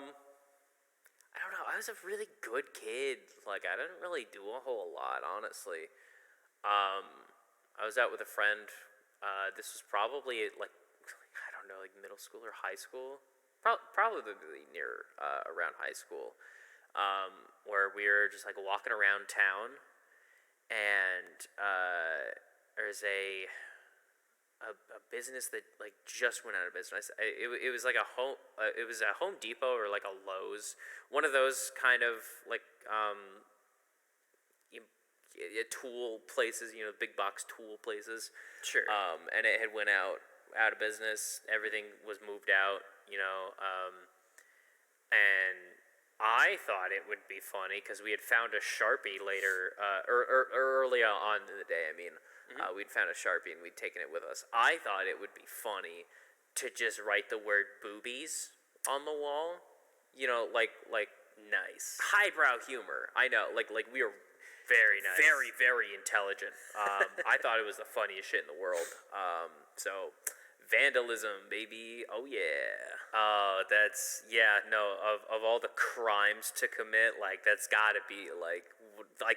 don't know. I was a really good kid. Like, I didn't really do a whole lot, honestly. I was out with a friend. This was probably like, I don't know, like middle school or high school. Probably near around high school. Where we were just like walking around town, and there's a business that like just went out of business. It was like a Home Depot or like a Lowe's, one of those kind of like tool places, big box tool places. Sure. And it had went out of business. Everything was moved out, and I thought it would be funny because we had found a Sharpie later, or early on in the day. I mean, we'd found a Sharpie and we'd taken it with us. I thought it would be funny to just write the word boobies on the wall. Like nice highbrow humor. I know, like we were very nice, very very intelligent. I thought it was the funniest shit in the world. So vandalism, baby. Oh yeah. Of all the crimes to commit, like that's gotta be like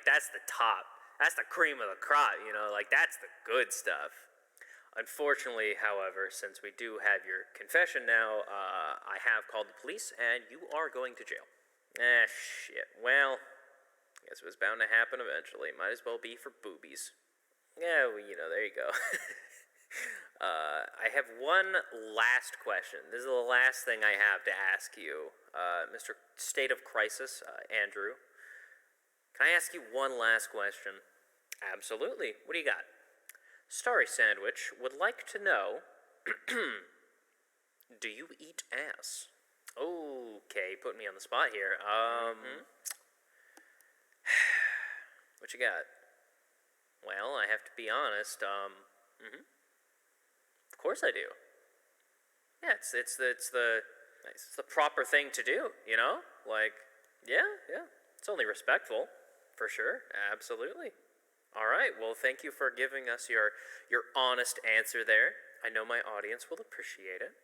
that's the top. That's the cream of the crop, like that's the good stuff. Unfortunately, however, since we do have your confession now, I have called the police and you are going to jail. Shit. Well, I guess it was bound to happen eventually. Might as well be for boobies. Yeah, well, there you go. I have one last question. This is the last thing I have to ask you, Mr. State of Crisis, Andrew. Can I ask you one last question? Absolutely. What do you got? Starry Sandwich would like to know, do you eat ass? Okay, put me on the spot here. What you got? Well, I have to be honest. Of course I do. Yeah, it's the proper thing to do, Like, yeah. It's only respectful, for sure. Absolutely. All right. Well, thank you for giving us your honest answer there. I know my audience will appreciate it.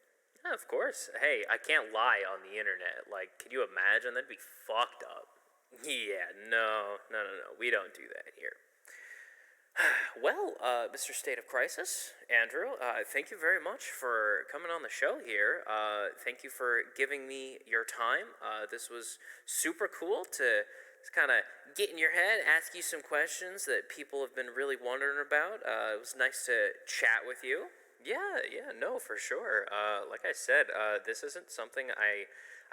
Yeah, of course. Hey, I can't lie on the internet. Like, can you imagine? That'd be fucked up. Yeah, no. We don't do that here. Well, Mr. State of Crisis, Andrew, thank you very much for coming on the show here. Thank you for giving me your time. This was super cool to kind of get in your head, ask you some questions that people have been really wondering about. It was nice to chat with you. Yeah, no, for sure. Like I said, this isn't something I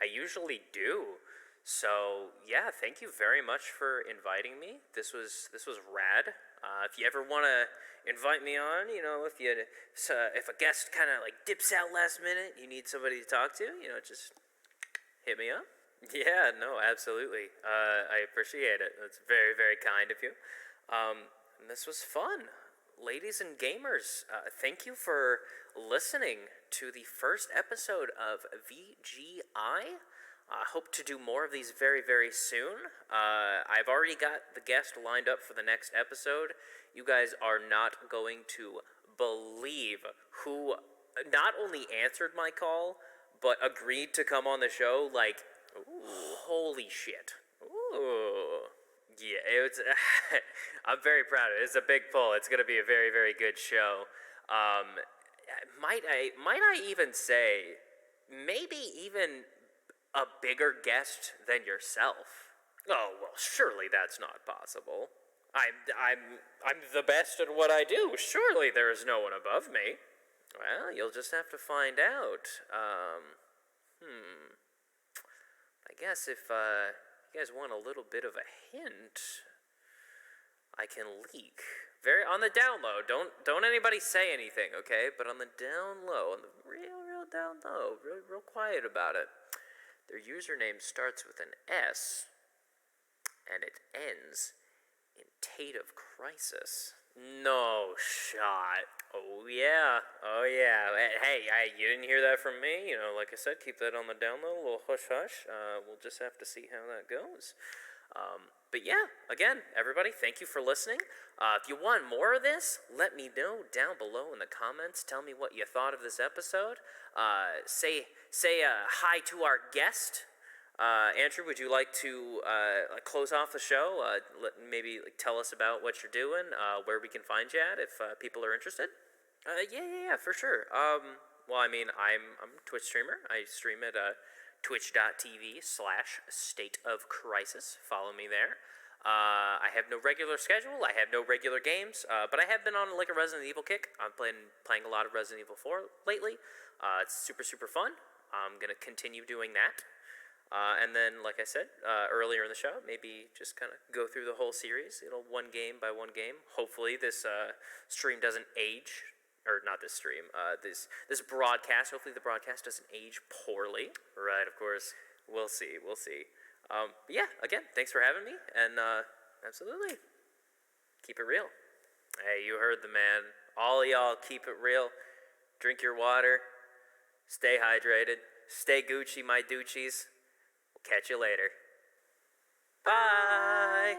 usually do. So yeah, thank you very much for inviting me. This was rad. If you ever want to invite me on, if a guest kind of like dips out last minute, you need somebody to talk to, just hit me up. Yeah, no, absolutely. I appreciate it. That's very, very kind of you. And this was fun. Ladies and gamers, thank you for listening to the first episode of VGI. I hope to do more of these very, very soon. I've already got the guest lined up for the next episode. You guys are not going to believe who not only answered my call, but agreed to come on the show. Like, holy shit. Ooh. Yeah, it's. I'm very proud of it. It's a big pull. It's going to be a very, very good show. Might I even say, maybe even a bigger guest than yourself? Oh well, surely that's not possible. I'm the best at what I do. Surely there is no one above me. Well, you'll just have to find out. I guess if you guys want a little bit of a hint, I can leak. Very on the down low. Don't anybody say anything, okay? But on the down low, on the real down low, real quiet about it. Their username starts with an S, and it ends in Stateofcrisis. No shot. Oh yeah. Hey, you didn't hear that from me. You know, like I said, keep that on the down low, a little hush hush. We'll just have to see how that goes. But yeah, again, everybody, thank you for listening. If you want more of this, let me know down below in the comments. Tell me what you thought of this episode. Say hi to our guest. Andrew, would you like to close off the show? Maybe tell us about what you're doing, where we can find you at if people are interested. Yeah, for sure. Well, I mean, I'm a Twitch streamer. I stream at twitch.tv/stateofcrisis. Follow me there. I have no regular schedule. I have no regular games, but I have been on like a Resident Evil kick. I'm playing a lot of Resident Evil 4 lately. It's super fun. I'm gonna continue doing that. And then, like I said earlier in the show, maybe just kind of go through the whole series, one game by one game. Hopefully this stream doesn't age, or not this stream, this broadcast, hopefully the broadcast doesn't age poorly. Right, of course, we'll see. But yeah, again, thanks for having me, and absolutely, keep it real. Hey, you heard the man. All of y'all, keep it real. Drink your water. Stay hydrated. Stay Gucci, my Doochies. Catch you later. Bye.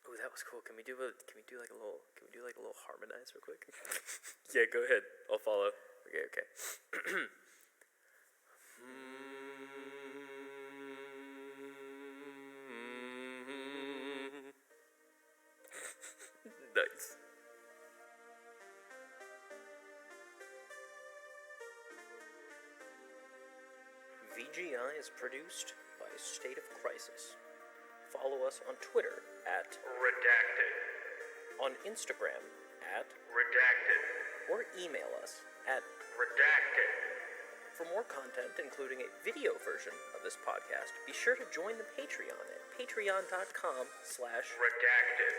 Ooh, that was cool. Can we do like a little harmonize real quick? Yeah, go ahead. I'll follow. Okay. Nice. VGI is produced by Stateofcrisis. Follow us on Twitter at Redacted. on Instagram at Redacted. or email us at Redacted. For more content, including a video version of this podcast, be sure to join the Patreon at patreon.com/. Redacted.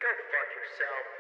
Go fuck yourself.